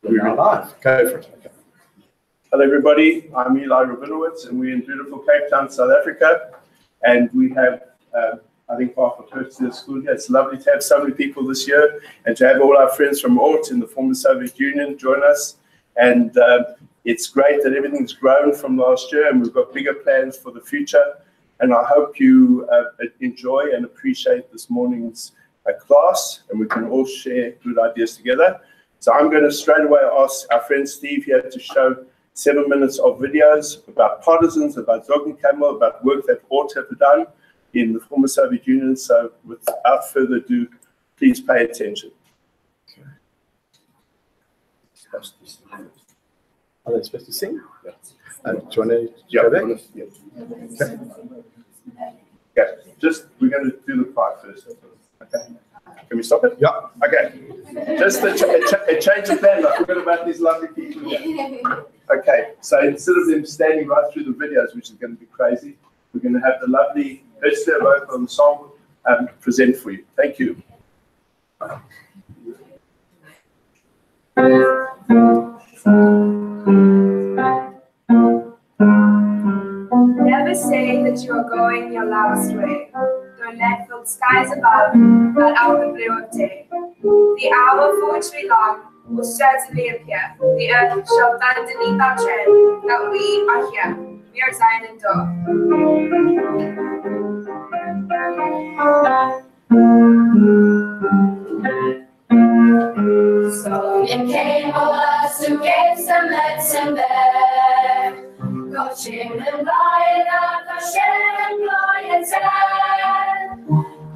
We're now live. Go for it. Okay. Hello, everybody. I'm Eli Rabinowitz, and we're in beautiful Cape Town, South Africa. And we have, I think, half a first year school here. It's lovely to have so many people this year and to have all our friends from Ort in the former Soviet Union join us. And it's great that everything's grown from last year, and we've got bigger plans for the future. And I hope you enjoy and appreciate this morning's class, and we can all share good ideas together. So I'm going to straight away ask our friend Steve here to show 7 minutes of videos about partisans, about Zog Nit Keynmol, about work that Ort have done in the former Soviet Union. So without further ado, please pay attention. Are they supposed to sing? Yeah. Do you want to go back? Yeah. Okay. Just, we're going to do the part first. Okay. Can we stop it? Yeah. Okay. Just a change of plan. I forgot about these lovely people here. Okay. So instead of them standing right through the videos, which is going to be crazy, we're going to have the lovely Esther vocal ensemble present for you. Thank you. Never say that you are going your last way. Don't let the skies above blot out the blue of day. The hour for which we long will certainly appear. The earth shall bend beneath our tread, that we are here. We are Zion and Zog Nit Keynmol to give some medicine there. Kochingen blind at the shed blind and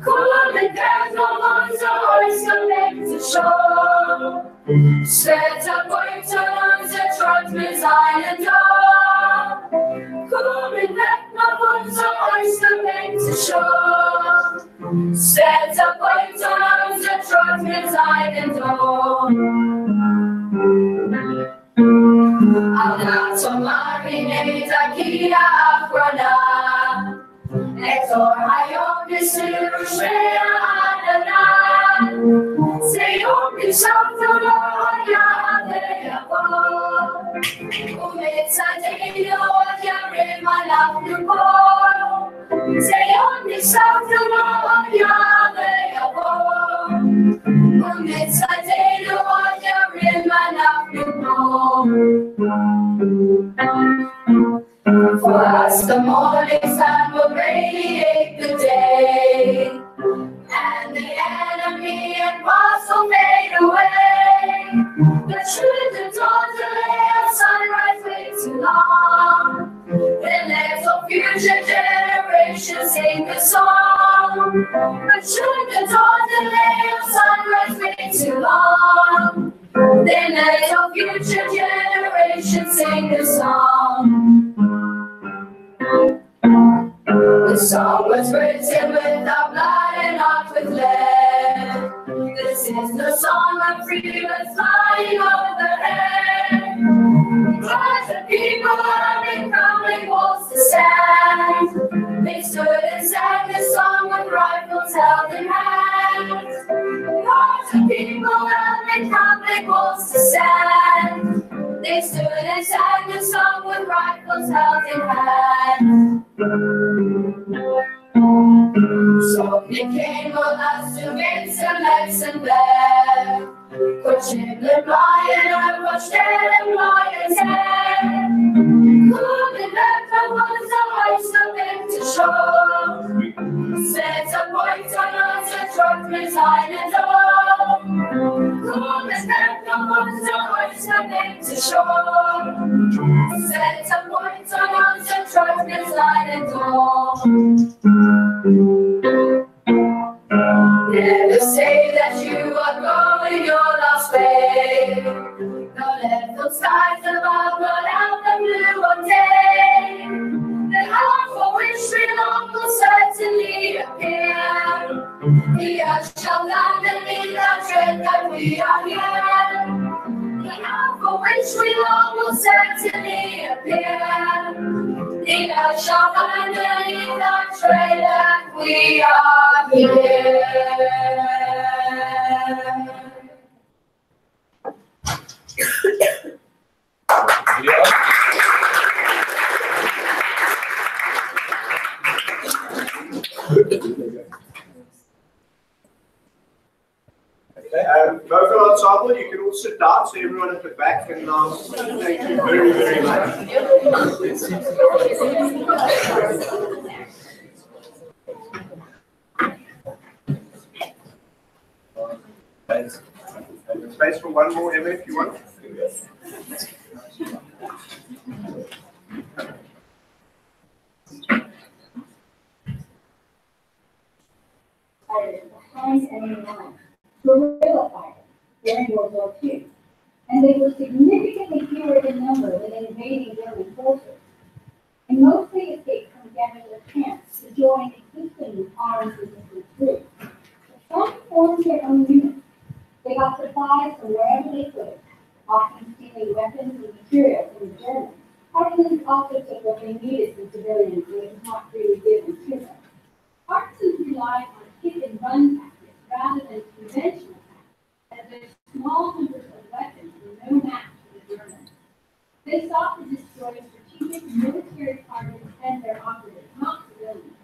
Kullen Keynmol wants a oyster back to shore. Svetter pointer on the trot with Zion and Kullen Keynmol wants a oyster back to shore. Svetter pointer on the trot with Zion and Alla tomarinate akia afrana Etor hayom bisiru shea adana Seyom bishamtula ya adeyabo Umetsadeyo ya remalafnuko Seyom bishamtula ya adeyabo Umetsadeyo ya remalafnuko For us the morning sun will radiate the day, and the enemy and past will fade away. The truth and dawn delay of sunrise way too long. Then let all future generations sing the song. The truth and dawn delay of sunrise way too long. Then let all future generations sing the song. The song was written without blood and not with lead. This is the song of freedom flying overhead. Because the people have been crumbling walls to stand. They stood and sang this song with rifles held in hand. Because the people have been crumbling walls to stand. They stood and sang this song with rifles held in hand. Zog Nit Keynmol has to get some medicine there. Kochingen blind and watched them lion's head. Kullen Keynmol was a oyster back to shore. Set a point on us a truck with Zion and Kullen Keynmol was a oyster back to shore. Set a point on us a truck with Zion and Never say that you are going your last way. Don't let those skies above blot out the blue of day. The hour for which we long will certainly appear. The earth shall land beneath our tread that we are here. The hour for which we long will certainly appear. The earth shall land beneath our tread that we are here. Vocal ensemble, you can all sit down, so everyone at the back, and thank you very, very much. Space for one more, Emma, if you want. Guerrilla fighters during World War II, and they were significantly fewer in number than invading German forces, and mostly escaped from gathering their camps to join existing armed resistance groups. Some formed their own units. They got supplies from wherever they could, often stealing weapons and materials from the Germans. Partisans also took what they needed from civilians when it was not freely given to them. Partisans relied on hit and run tactics rather than conventional tactics, as their small numbers of weapons were no match for the Germans. They sought to destroy strategic military targets and their operatives, not civilians.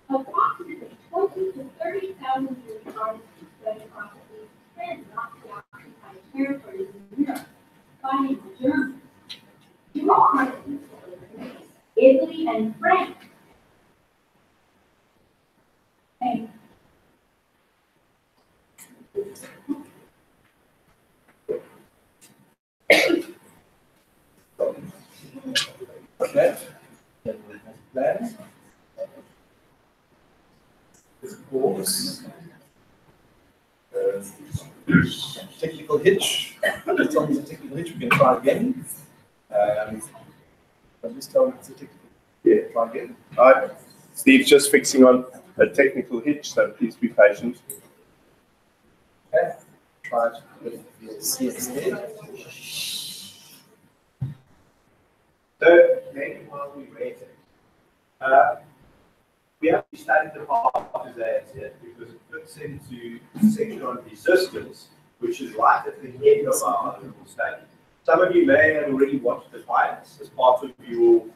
Approximately 20 to 30,000 Jewish partisans spread across at least 10 Nazi-occupied territories in Europe, fighting the Germans. Jewish partisans were in Greece, Italy, and France. Okay. Plans. This course. Technical hitch. Just tell me it's a technical hitch. We can try again. Just tell me it's a technical. Yeah. Try again. All right. Steve's just fixing on a technical hitch, so please be patient. Okay. Try it with the CSD. So, maybe while we wait, we have to study the partisans here because it fits into the section on resistance, which is right at the end of our little study. Some of you may have already watched the fights as part of your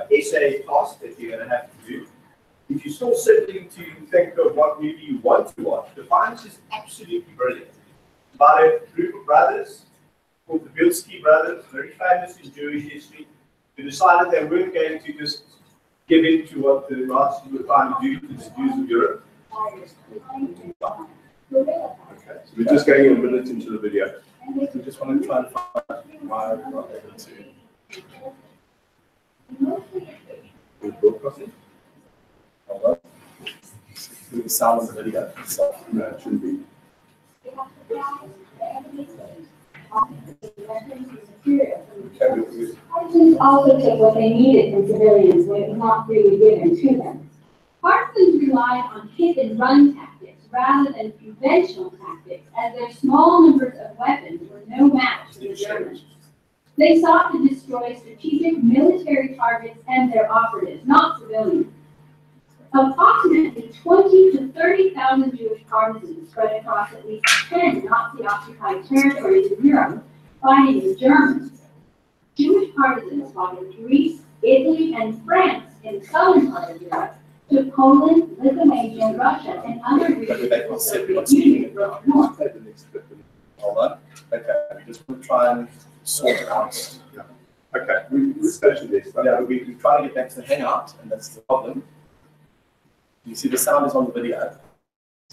essay task that you're going to have to do. If you're still sitting to think of what movie you want to watch, The Finance is absolutely brilliant. It's about a group of brothers called the Bilski brothers, very famous in Jewish history, who decided they weren't going to just give in to what the Nazis were trying to do to the Jews of Europe. Okay, so we're just going a minute into the video. We just want to try and find why I'm not able to. We're broadcasting. Hold on. Do the sound of the video. No, it shouldn't be. Partisans also took what they needed from civilians when it was not freely given to them. Partisans relied on hit and run tactics rather than conventional tactics, as their small numbers of weapons were no match for the Germans. They sought to destroy strategic military targets and their operatives, not civilians. Approximately 20 to 30,000 Jewish partisans spread across at least 10 Nazi-occupied territories in Europe, fighting the Germans. Jewish partisans fought in Greece, Italy, and France in the southern part of Europe, to Poland, Lithuania, Russia, and other regions of the Soviet Union north. Hold on. Okay, we just want to try and sort it out. Yeah. Okay, we're studying this. Yeah, we try to get back to the hangout, and that's the problem. You see the sound is on the video.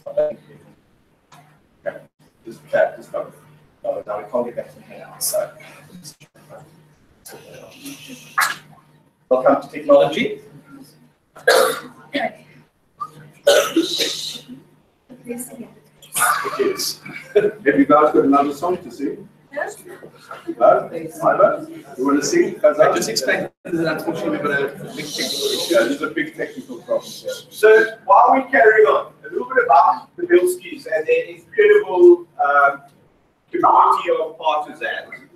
Okay, just chat, just go. Now we can't get back to the hangout, so. Welcome to technology. It is. Have you guys got another song to sing? Yes. No? Either? You want to sing? I just explained that unfortunately we've got a big technical issue. Yeah, there's a big technical problem. So while we carry on, a little bit about the Bilskis and their incredible community of partisans.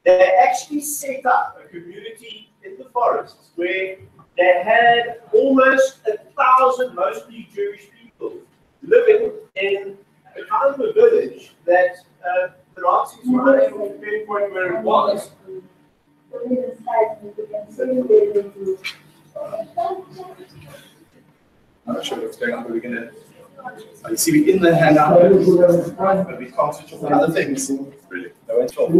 They actually set up a community in the forests where they had almost 1,000 mostly Jewish people living in a kind of a village that the Nazis were unable to pinpoint where it was. I'm not sure what's going on, but we're going to You see, we're in the hangout, but we can't switch off the other things. Really? No one's sure.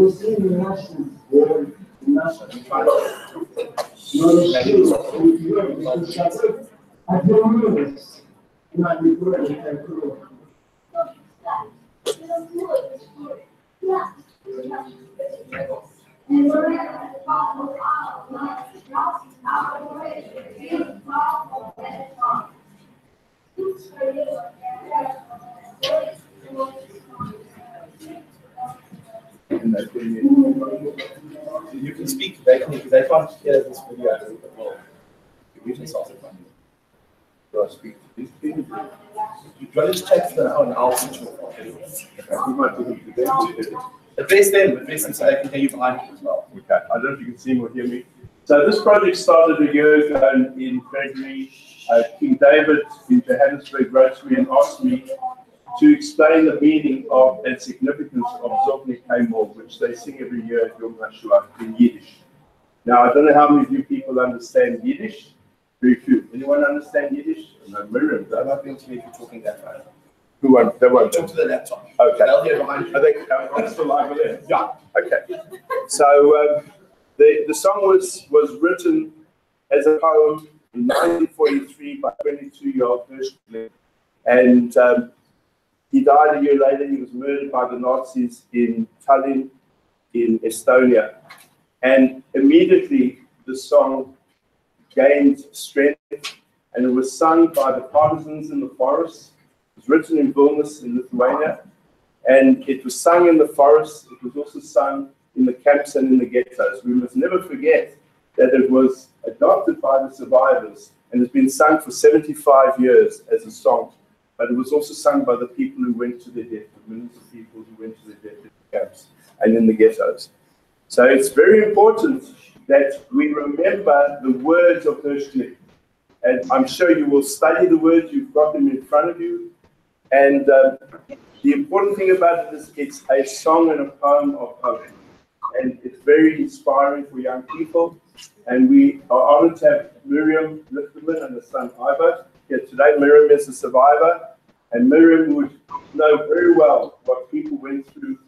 You can speak, they can't hear this video as well. You can start it. Do I speak to these people? Do you want to just check for an hour switch off? Address them so they can hear you behind you as well. Okay, I don't know if you can see me or hear me. So this project started a year ago in February. King David in Johannesburg wrote to me and asked me to explain the meaning of and significance of Zog Nit Keynmol, which they sing every year at Yom HaShoah in Yiddish. Now, I don't know how many of you people understand Yiddish. Very few. Anyone understand Yiddish? No, Miriam. I'm not going to make you talking that way. Who won't? They won't. Talk to the laptop. Okay. They'll hear behind you. Are they still live there? Yeah. Okay. So the song was written as a poem in 1943 by 22-year-old Hirschfeld, and he died a year later. He was murdered by the Nazis in Tallinn, in Estonia, and immediately the song gained strength, and it was sung by the partisans in the forest. It was written in Vilnius in Lithuania, and it was sung in the forest. It was also sung in the camps and in the ghettos. We must never forget that it was adopted by the survivors and has been sung for 75 years as a song, but it was also sung by the people who went to their death, the millions of people who went to their death in the camps and in the ghettos. So it's very important that we remember the words of Hirschfeld. And I'm sure you will study the words, you've got them in front of you. And the important thing about it is it's a song and a poem of hope. And it's very inspiring for young people. And we are honored to have Miriam Lithuanian and her son Ivar here today. Miriam is a survivor, and Miriam would know very well what people went through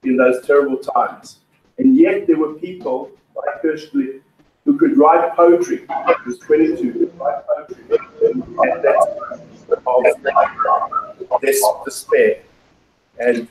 in those terrible times. And yet there were people like Hirschfeld who could write poetry. He was 22, could write poetry. And that's of despair. And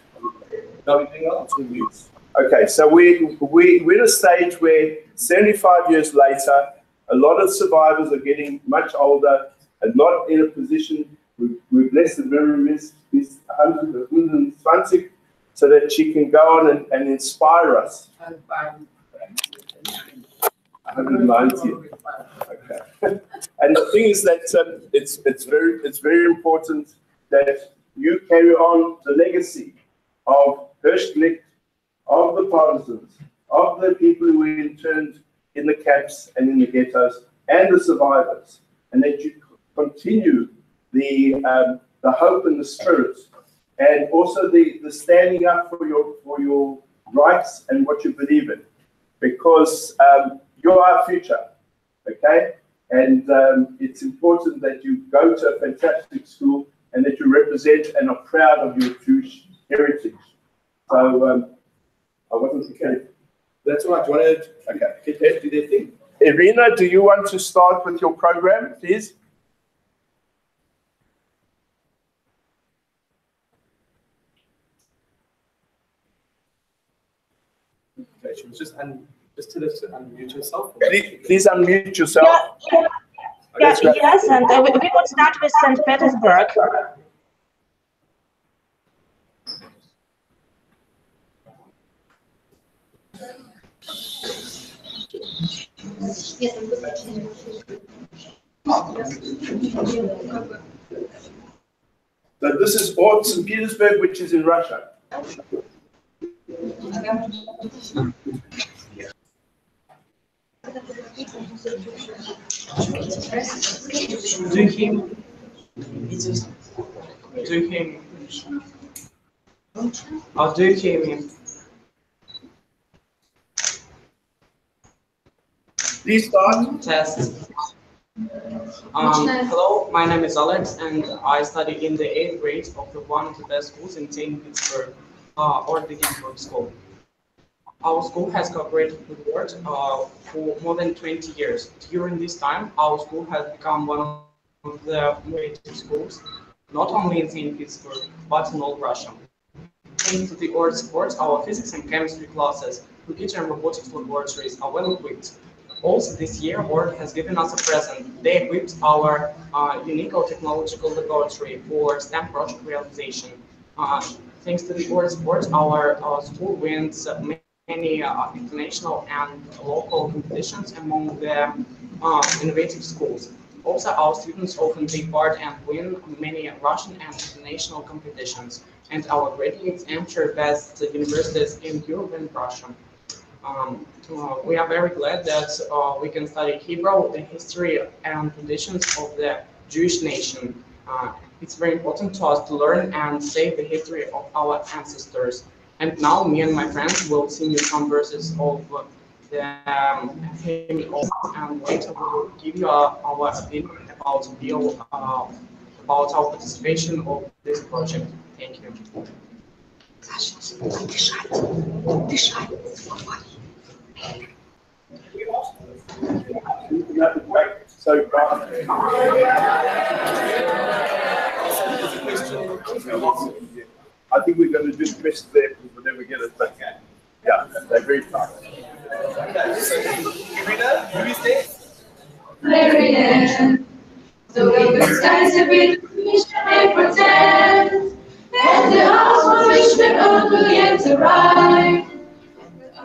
Everything else we use. okay, so we're at a stage where 75 years later, a lot of survivors are getting much older and not in a position. We're blessed that Miriam is 120, so that she can go on and inspire us. 190. Okay. And the thing is that it's very important that you carry on the legacy of Hirschfeld, of the partisans, of the people who were interned in the camps and in the ghettos, and the survivors, and that you continue the hope and the spirit, and also the standing up for your rights and what you believe in, because you're our future, okay? And it's important that you go to a fantastic school and that you represent and are proud of your Jewish heritage. So I wasn't okay. That's all right. Do you want to get them to do their thing? Irina, do you want to start with your program, please? Okay, she was just tell us to unmute yourself. Please unmute yourself. Yes, and we would start with St. Petersburg. So this is St. Petersburg, which is in Russia. I'll do him. Please start. Test. Hello, my name is Alex, and I study in the 8th grade of one of the best schools in St. Petersburg, or the Ginsburg School. Our school has cooperated with the world for more than 20 years. During this time, our school has become one of the innovative schools, not only in St. Petersburg, but in all Russia. Thanks to the Earth support, our physics and chemistry classes, computer and robotics laboratories are well equipped. Also, this year, Earth has given us a present. They equipped our unique technological laboratory for STEM project realization. Thanks to the Earth support, our school wins many international and local competitions among the innovative schools. Also, our students often take part and win many Russian and international competitions, and our graduates enter best universities in Europe and Russia. We are very glad that we can study Hebrew, the history and traditions of the Jewish nation. It's very important to us to learn and save the history of our ancestors. And now, me and my friends will sing you some verses of the hymn, and later we will give you our opinion about our participation of this project. Thank you. So, I think we're going to just miss them because we'll never get it back. Yeah, they're very fast. So we could skies a bit, we should pretend. And the house from which we all will yet arrive.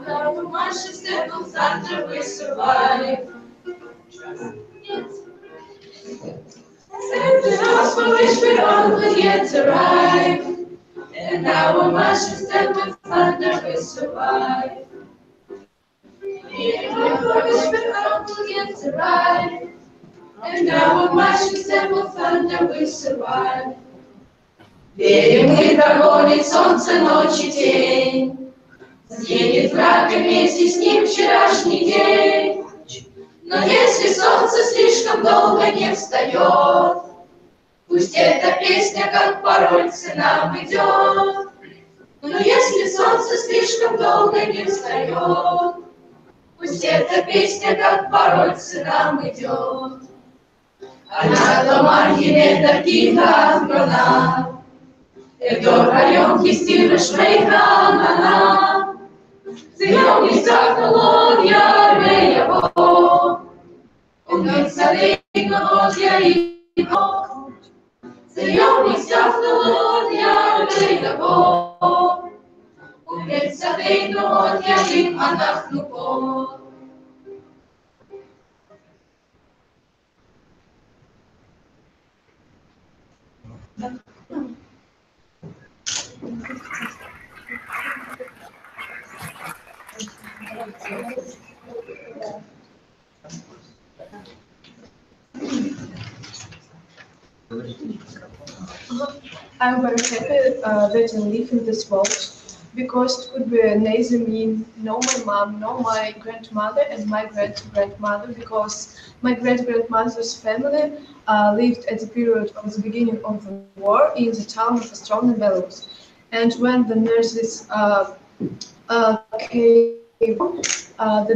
Our marches that will thunder, we survive. And the house from which we all will yet arrive. And our marches that will thunder, we survive. And our which we all will yet arrive. And our marches that will thunder, we survive. Верим мы, догонит солнце ночи тень, съедет враг и вместе с ним вчерашний день. Но если солнце слишком долго не встает, пусть эта песня как пароль к нам идет. Но если солнце слишком долго не встает, пусть эта песня как пароль к нам идет. Она дома не таких отгона. Это район кистира шмейхана. Зием не сахнуло ярме его. Он не садейно я его. Зием не сахнуло ярме его. Он не садейно я им анахнуко. I'm very happy that I live in this world because it could be neither me, nor my mom, nor my grandmother and my great-grandmother, because my great-grandmother's family lived at the period of the beginning of the war in the town of Ostrovny, Belarus. And when the Nazis came, they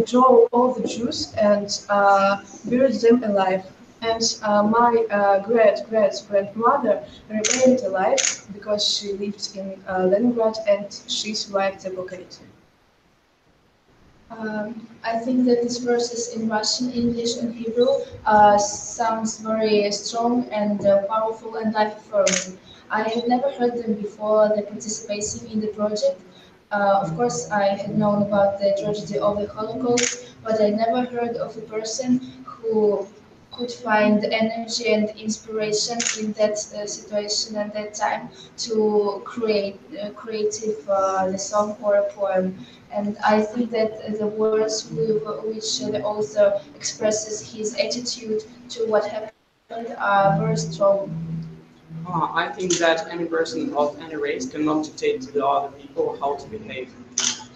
drove all the Jews and buried them alive. And my great-grandmother remained alive because she lived in Leningrad and she survived the blockade. I think that these verses in Russian, English, and Hebrew sounds very strong and powerful and life-affirming. I had never heard them before the participating in the project. Of course, I had known about the tragedy of the Holocaust, but I never heard of a person who could find energy and inspiration in that situation and that time to create a creative song or a poem. And I think that the words with which the author expresses his attitude to what happened are very strong. I think that any person of any race cannot dictate to the other people how to behave.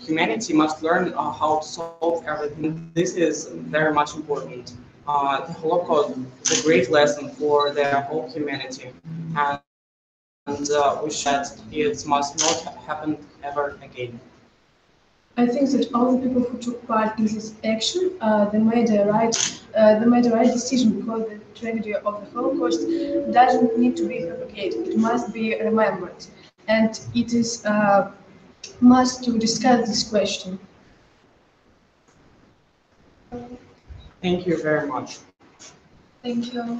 Humanity must learn how to solve everything. This is very much important. the Holocaust is a great lesson for the whole humanity, and we should it must not happen ever again. I think that all the people who took part in this action, they made a right decision because the tragedy of the Holocaust doesn't need to be propagated. It must be remembered, and it is must to discuss this question. Thank you very much. Thank you.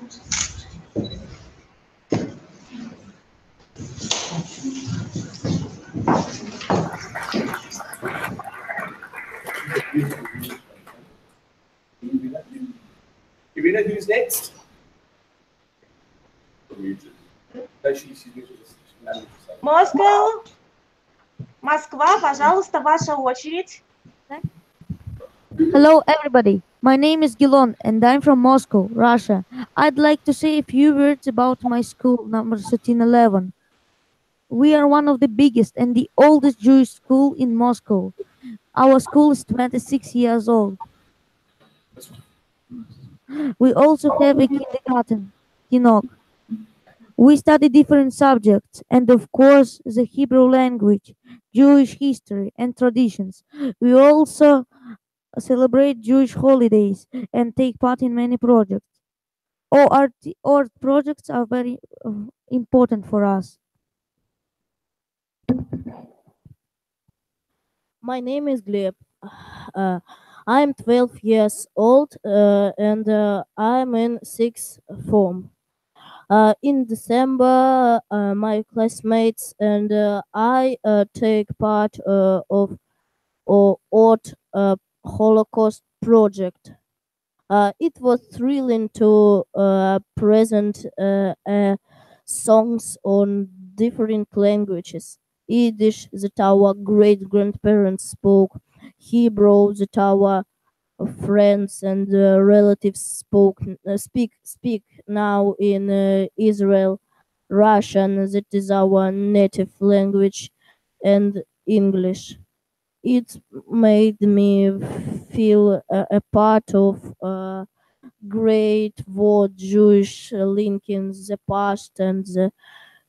Irina, who's next? Moscow. Москва, пожалуйста, ваша очередь. Hello, everybody. My name is Gilon, and I'm from Moscow, Russia. I'd like to say a few words about my school, number 1311. We are one of the biggest and the oldest Jewish school in Moscow. Our school is 26 years old. We also have a kindergarten, Tinok. We study different subjects and, of course, the Hebrew language, Jewish history, and traditions. We also celebrate Jewish holidays and take part in many projects. All art projects are very important for us. My name is Gleb. I'm 12 years old and I'm in sixth form. In December, my classmates and I take part of art Holocaust project. It was thrilling to present songs on different languages. Yiddish that our great grandparents spoke, Hebrew that our friends and relatives speak now in Israel, Russian that is our native language, and English. It made me feel a part of great world Jewish linking the past and the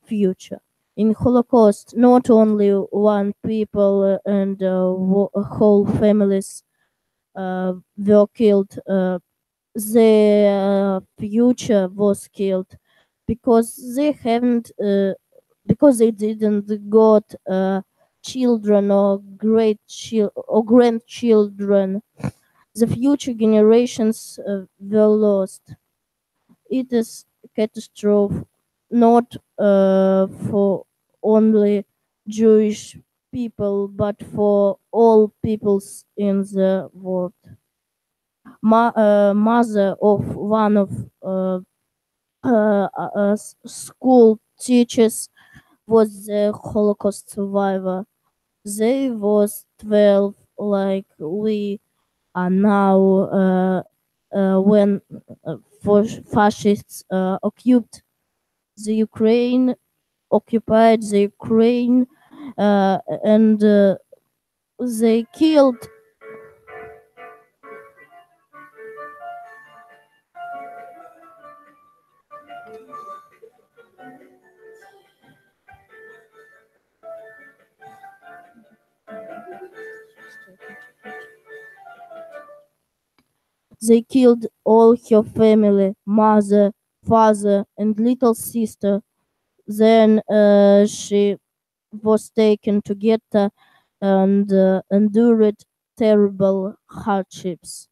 future. In Holocaust, not only one people and whole families were killed, the future was killed because they haven't because they didn't got children or or grandchildren. The future generations were lost. It is a catastrophe not for only Jewish people but for all peoples in the world. Mother of one of school teachers was a Holocaust survivor. They was 12 like we are now when fascists occupied the Ukraine and they killed all her family, mother, father, and little sister. Then she was taken to ghetto and endured terrible hardships.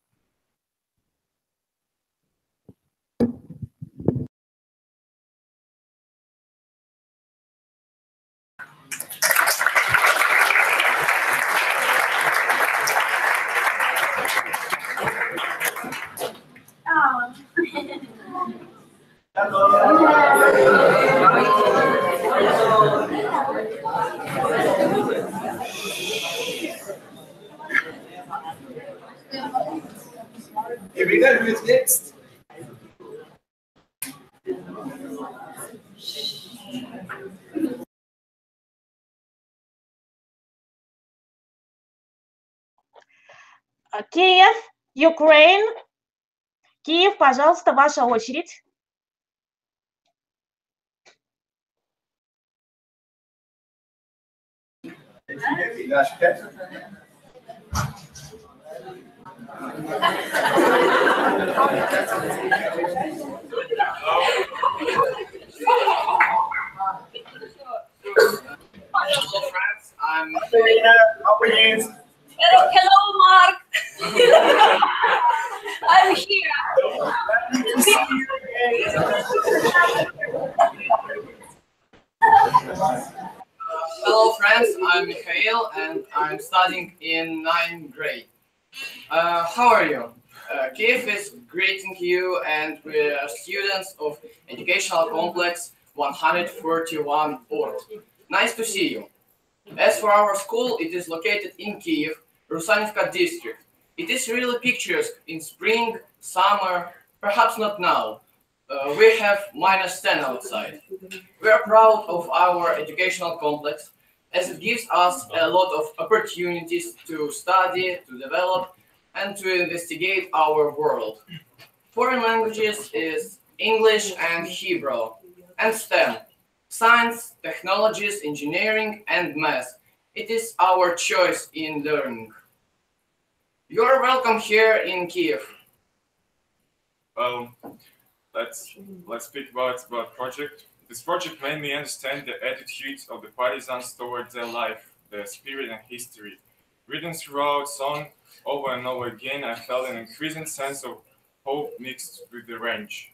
Irina, who is next? Kiev, Ukraine. Киев, пожалуйста, ваша очередь. Hello, friends. I'm. Hello, Mark. I'm here. Hello, friends. I'm Mikhail, and I'm studying in 9th grade. How are you? Kiev is greeting you, and we are students of Educational Complex 141 Ort. Nice to see you. As for our school, it is located in Kiev, Rusanivka district. It is really picturesque in spring, summer, perhaps not now. We have -10 outside. We are proud of our educational complex as it gives us a lot of opportunities to study, to develop, and to investigate our world. Foreign languages is English and Hebrew, and STEM, science, technologies, engineering, and math. It is our choice in learning. You are welcome here in Kiev. Well, let's speak about project. This project made me understand the attitudes of the partisans towards their life, their spirit and history. Reading throughout song over and over again, I felt an increasing sense of hope mixed with the rage.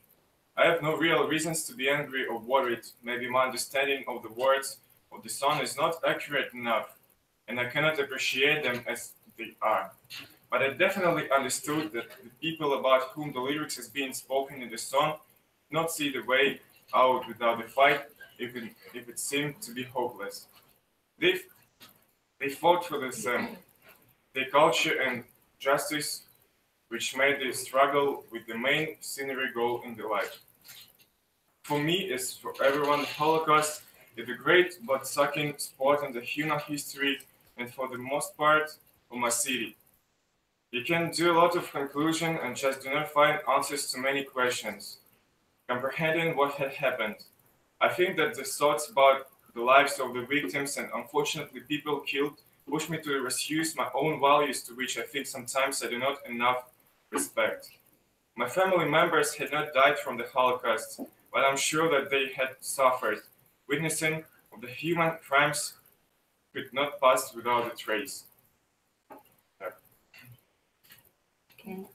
I have no real reasons to be angry or worried. Maybe my understanding of the words of the song is not accurate enough, and I cannot appreciate them as they are. But I definitely understood that the people about whom the lyrics has been spoken in the song not see the way out without the fight if it seemed to be hopeless. They fought for their culture and justice, which made the struggle with the main scenery goal in their life. For me, as for everyone, the Holocaust is a great blood-sucking spot in the human history, and for the most part, for my city. You can do a lot of conclusion and just do not find answers to many questions. Comprehending what had happened. I think that the thoughts about the lives of the victims and unfortunately people killed push me to reduce my own values to which I think sometimes I do not enough respect. My family members had not died from the Holocaust, but I'm sure that they had suffered. Witnessing of the human crimes could not pass without a trace. Okay.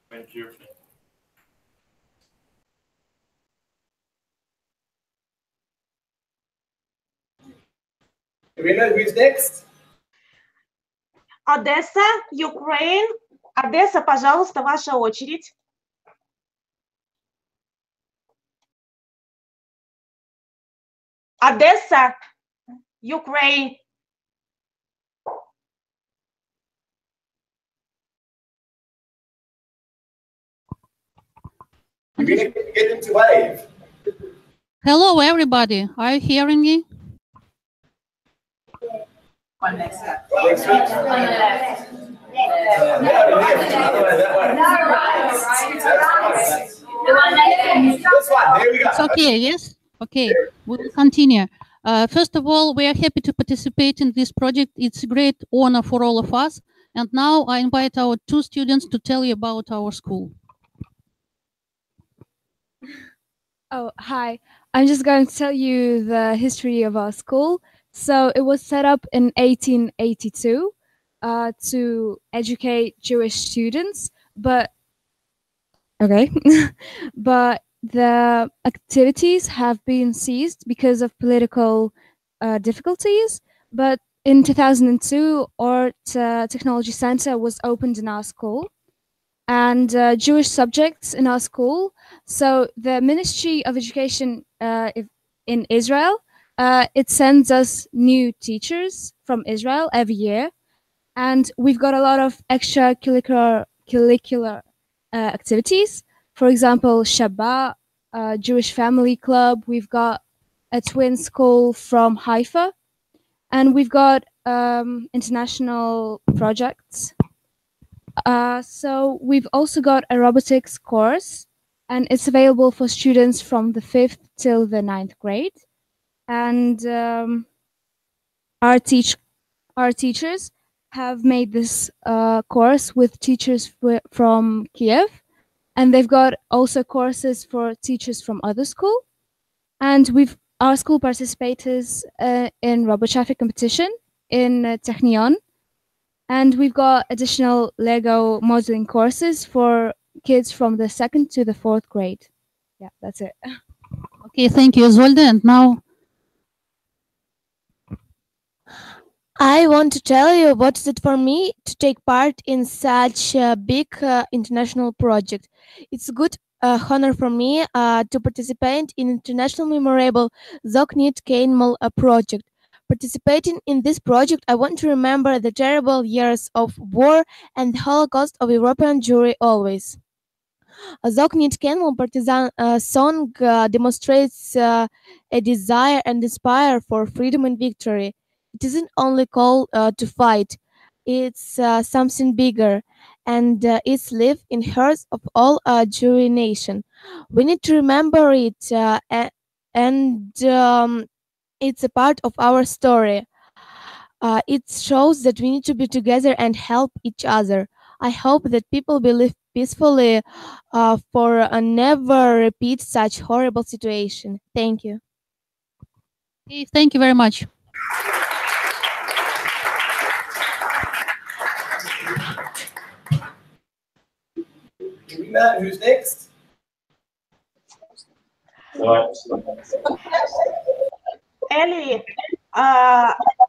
Thank you. Do we know who's next? Одесса, Ukraine. Одесса, пожалуйста, ваша очередь. Одесса, Ukraine. We're going to get into wave. Hello, everybody. Are you hearing me? One next step. One next week. It's okay, yes? Okay, we will continue. First of all, we are happy to participate in this project. It's a great honor for all of us. And now I invite our two students to tell you about our school. Oh, hi. I'm just going to tell you the history of our school. So it was set up in 1882 to educate Jewish students, but okay, but the activities have been ceased because of political difficulties. But in 2002, Art Technology Center was opened in our school, and Jewish subjects in our school. So the Ministry of Education in Israel, it sends us new teachers from Israel every year, and we've got a lot of extracurricular activities. for example, Shabbat, Jewish Family Club. We've got a twin school from Haifa, and we've got international projects. So we've also got a robotics course, and it's available for students from the 5th till the 9th grade. And our teachers have made this course with teachers from Kiev, and they've got also courses for teachers from other school. And our school participates in robot traffic competition in Technion, and we've got additional Lego modeling courses for kids from the 2nd to the 4th grade. Yeah, that's it. Okay, thank you, Zolda. And now I want to tell you what is it for me to take part in such a big international project. It's a good honor for me to participate in international memorable Zog Nit Keynmol project. Participating in this project, I want to remember the terrible years of war and the Holocaust of European Jewry always. Zog Nit Keynmol partisan song demonstrates a desire and inspire for freedom and victory. It isn't only call to fight, it's something bigger, and it's live in hearts of all Jewry nation. We need to remember it, and it's a part of our story. It shows that we need to be together and help each other. I hope that people will live peacefully for never repeat such horrible situation. Thank you. okay, thank you very much. Irina, who's next? Ellie,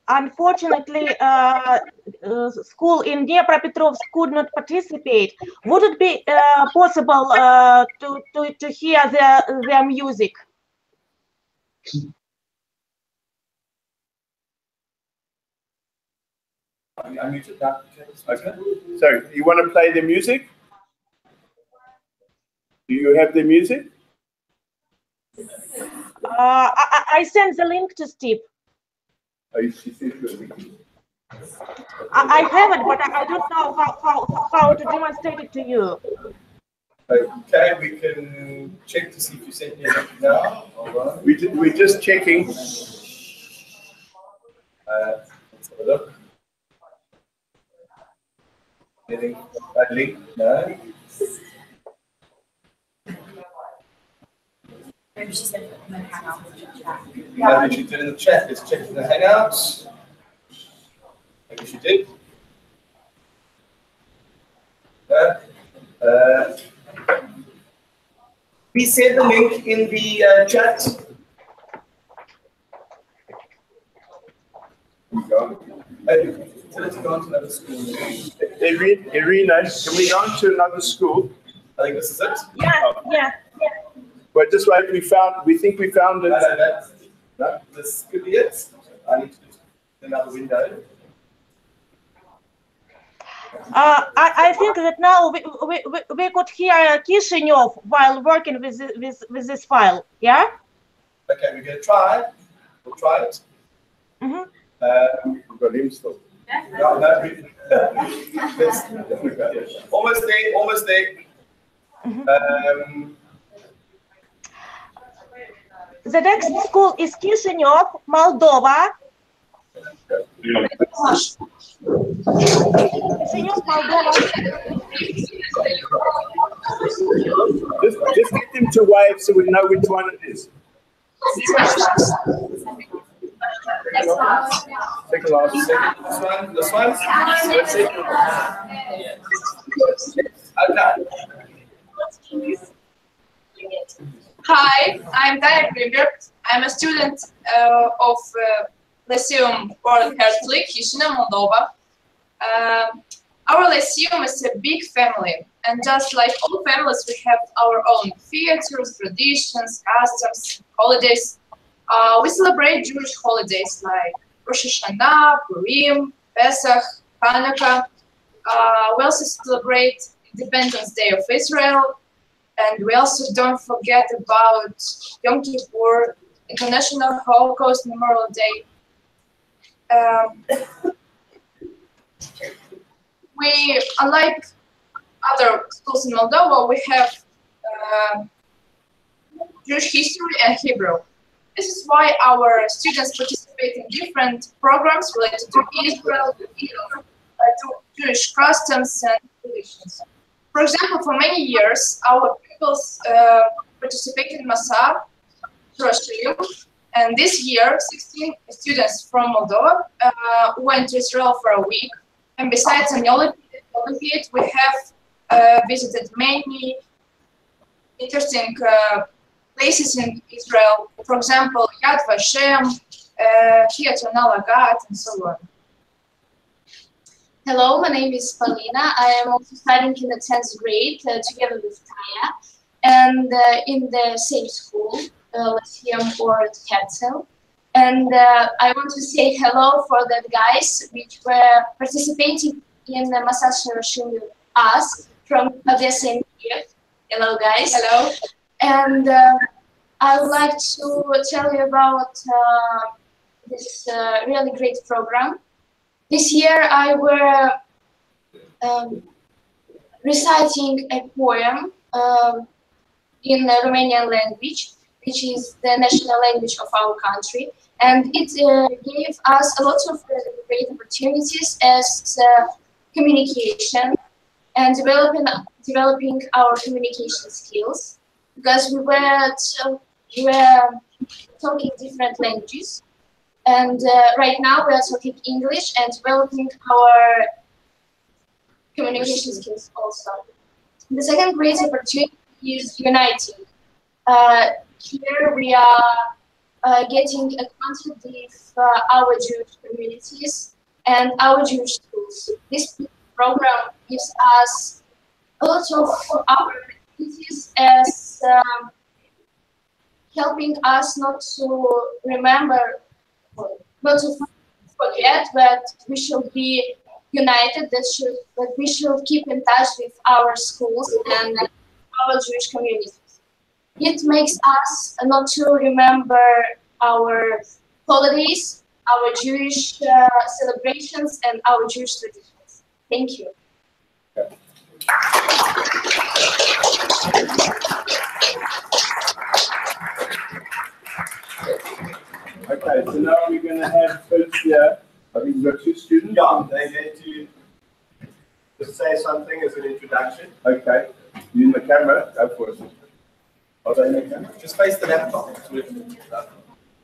unfortunately, school in Dnipropetrovsk could not participate. Would it be possible to hear their music? I muted that. Okay. So, you want to play the music? Do you have the music? I sent the link to Steve. Oh, she sent you a link. I haven't, but I don't know how to demonstrate it to you. Okay, we can check to see if you sent me a link now. Hold on. We're just checking. Let's have a look. Getting that link? No. Maybe she said it in the Hangouts chat. Maybe she did in the chat. Let's check in the Hangouts. Maybe she did. We sent the link in the chat. Let's go on to another school. Irina, can we go on to another school? I think this is it. Yeah. But just like we think we found it. No, this could be it. I need to do another window. I think that now we could hear Kishinev while working with this file. Yeah. Okay, we're going to try it. We'll try it. We've got him still. No, almost there. Almost there. The next school is Kishinev, Moldova. Kishinev, Moldova. Just get them to wave so we know which one it is. Second last. This one. Okay. Hi, I'm Tanya Gribert. I'm a student of Lyceum World Herzlich, Chisinau, Moldova. Our Lyceum is a big family, and just like all families, we have our own theaters, traditions, customs, holidays. We celebrate Jewish holidays like Rosh Hashanah, Purim, Pesach, Hanukkah. We also celebrate Independence Day of Israel, And we also don't forget about Yom Kippur, International Holocaust Memorial Day. We, unlike other schools in Moldova, we have Jewish history and Hebrew. This is why our students participate in different programs related to Israel, to Jewish customs and traditions. For example, for many years, our pupils participated in Masa, and this year, 16 students from Moldova went to Israel for a week. And besides an Olympiad, we have visited many interesting places in Israel. For example, Yad Vashem, Theatre Nalagat, and so on. Hello, my name is Paulina. I am also studying in the 10th grade together with Taya, and in the same school, Lyceum or Herzl. And I want to say hello for the guys which were participating in the Massage Shirashim with us from Odessa and Kiev. Hello, guys. Hello. And I would like to tell you about this really great program. This year I were reciting a poem in the Romanian language, which is the national language of our country. And it gave us a lot of great opportunities as communication and developing our communication skills, because we were talking different languages. And right now we are talking English and developing our communication skills also. The second great opportunity is uniting. Here we are getting acquainted with our Jewish communities and our Jewish schools. This program gives us a lot of opportunities as helping us not to remember, not to forget that we should be united, that we should keep in touch with our schools and our Jewish communities. It makes us not to remember our holidays, our Jewish celebrations, and our Jewish traditions. Thank you. Okay, so now we're going to have folks here. I think we've got two students. Yeah, they're going to just say something as an introduction. Okay, you in the camera, go for it. Are they in the camera? Just face the laptop.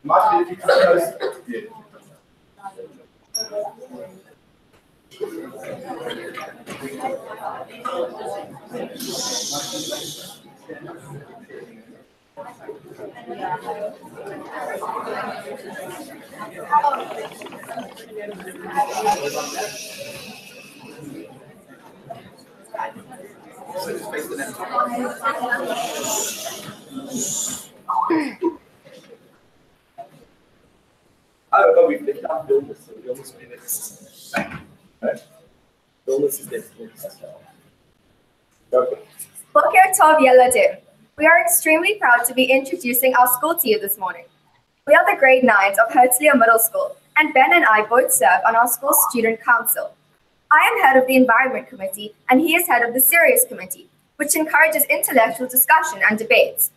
Martin, if you come close. Yeah. So just face the laptop. Oh, we've picked up illness, so we almost made it. Right? Illness is next. Okay. Boker Tov Yeladim. We are extremely proud to be introducing our school to you this morning. We are the grade 9s of Herzliya Middle School, and Ben and I both serve on our school student council. I am head of the Environment Committee, and he is head of the Serious Committee, which encourages intellectual discussion and debates.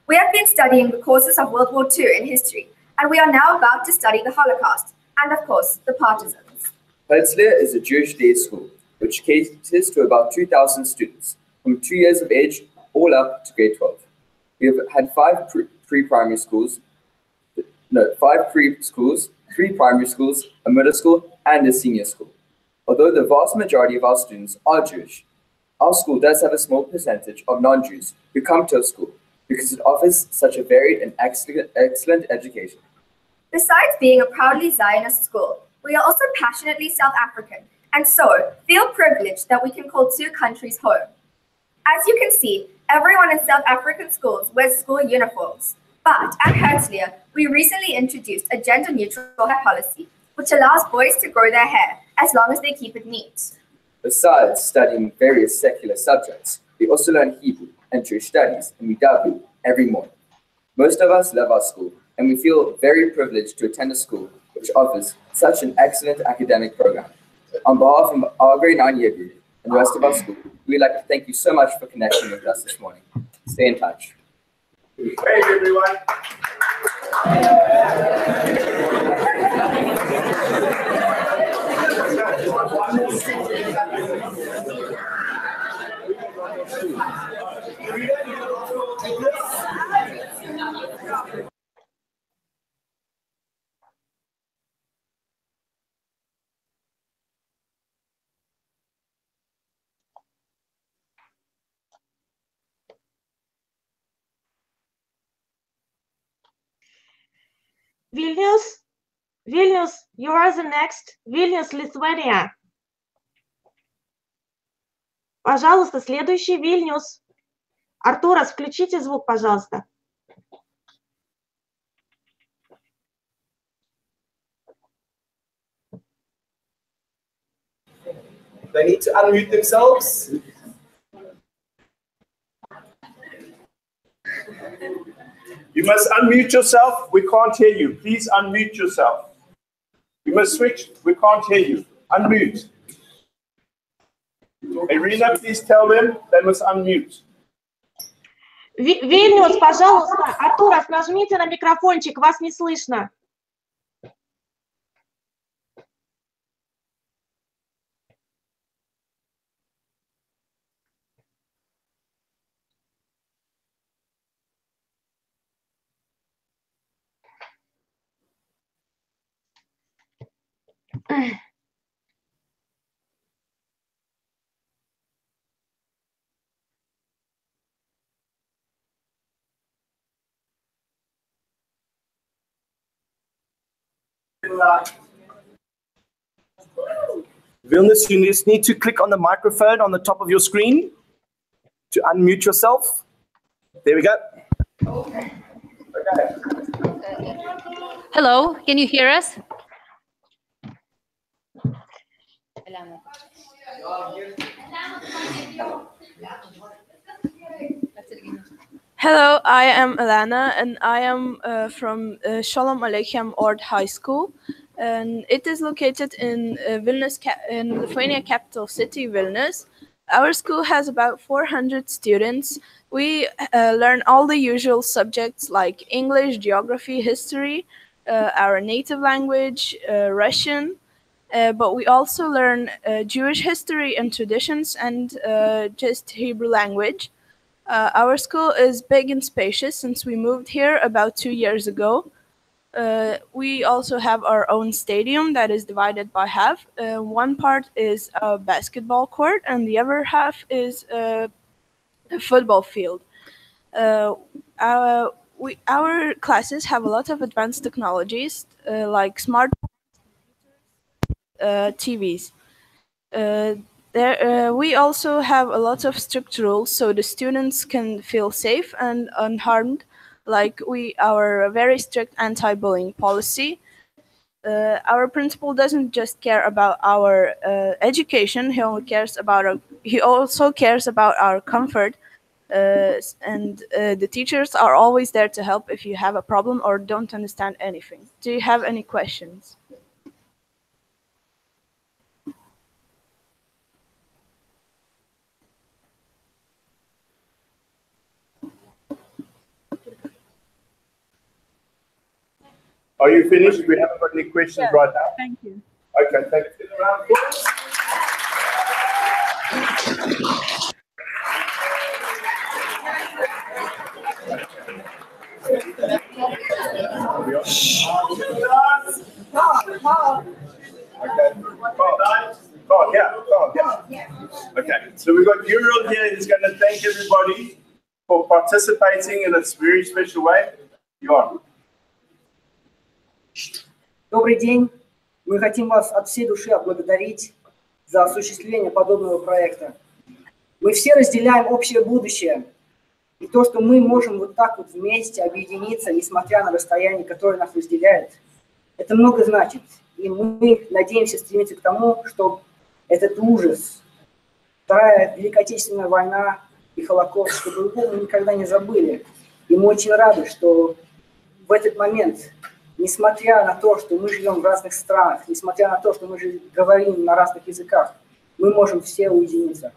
We have been studying the causes of World War II in history, and we are now about to study the Holocaust, and of course, the partisans. Herzliya is a Jewish day school, which caters to about 2,000 students, from 2 years of age all up to grade 12. We have had 5 pre-primary schools, 5 preschools, 3 primary schools, a middle school, and a senior school. Although the vast majority of our students are Jewish, our school does have a small percentage of non-Jews who come to our school because it offers such a varied and excellent education. Besides being a proudly Zionist school, we are also passionately South African, and so feel privileged that we can call 2 countries home. As you can see, everyone in South African schools wears school uniforms. But at Herzliya, we recently introduced a gender-neutral hair policy, which allows boys to grow their hair as long as they keep it neat. Besides studying various secular subjects, we also learn Hebrew and Jewish studies, and we daven every morning. Most of us love our school, and we feel very privileged to attend a school which offers such an excellent academic program. On behalf of our grade 9 year group and the rest of our school, we'd like to thank you so much for connecting with us this morning. Stay in touch. Thank you, everyone. Vilnius, you are the next. Vilnius, Lithuania. Пожалуйста, следующий Вильнюс. Артурас, включите звук, пожалуйста. They need to unmute themselves. You must unmute yourself. We can't hear you. Please unmute yourself. You must switch. We can't hear you. Unmute. Irina, please tell them they must unmute. Вильнюс, пожалуйста. Артурас, нажмите на микрофончик, вас не слышно. Vilnius, you just need to click on the microphone on the top of your screen to unmute yourself. There we go. Hello, can you hear us? Hello, I am Elena, and I am from Shalom Aleichem Ord High School, and it is located in Vilnius, in Lithuania capital city, Vilnius. Our school has about 400 students. We learn all the usual subjects like English, geography, history, our native language, Russian, but we also learn Jewish history and traditions and just Hebrew language. Our school is big and spacious since we moved here about 2 years ago. We also have our own stadium that is divided by half. One part is a basketball court and the other half is a football field. Our classes have a lot of advanced technologies like smart TVs. We also have a lot of strict rules so the students can feel safe and unharmed, like our very strict anti-bullying policy. Our principal doesn't just care about our education, he also cares about our comfort, and the teachers are always there to help if you have a problem or don't understand anything. Do you have any questions? Are you finished? We haven't got any questions right now. Thank you. Okay, thank you. Okay, so we've got Uriel here who's going to thank everybody for participating in this very special way. You're on. Добрый день. Мы хотим вас от всей души отблагодарить за осуществление подобного проекта. Мы все разделяем общее будущее. И то, что мы можем вот так вот вместе объединиться, несмотря на расстояние, которое нас разделяет, это много значит. И мы надеемся стремиться к тому, чтобы этот ужас, Вторая Великая Отечественная война, и Холокост, чтобы его мы никогда не забыли. И мы очень рады, что в этот момент, несмотря на то, что мы живем в разных странах, несмотря на то, что мы говорим на разных языках, мы можем все уединиться.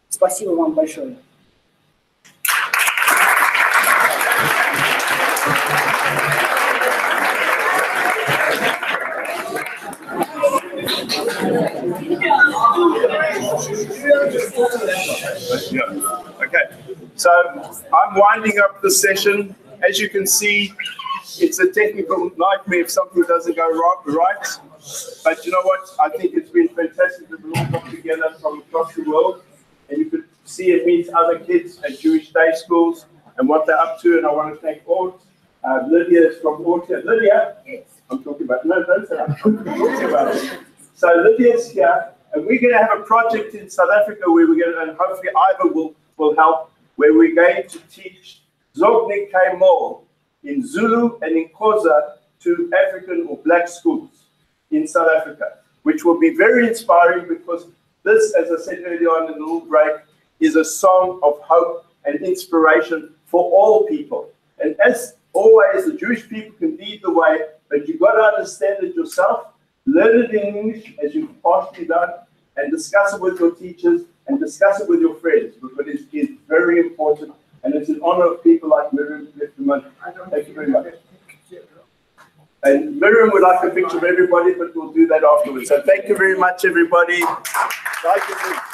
Спасибо вам большое. Okay, so I'm winding up the session. As you can see, it's a technical nightmare if something doesn't go right. But you know what? I think it's been fantastic that we all got together from across the world, and you could see and meet other kids at Jewish day schools and what they're up to. And I want to thank all. Lydia is from Orchard. Lydia? Yes. I'm talking about, no, don't say that. I'm talking about it. So Lydia's here, and we're going to have a project in South Africa where we're going to, and hopefully Ivor will help, where we're going to teach Zog Nit Keynmol in Zulu and in Xhosa to African or black schools in South Africa, which will be very inspiring because this, as I said earlier on in the little break, is a song of hope and inspiration for all people. And as always, the Jewish people can lead the way, but you've got to understand it yourself, learn it in English as you've partially done, and discuss it with your teachers and discuss it with your friends, because it is very important, and it's in honor of people like Miriam. Thank you very much. And Miriam would like a picture of everybody, but we'll do that afterwards. So thank you very much, everybody. Thank you.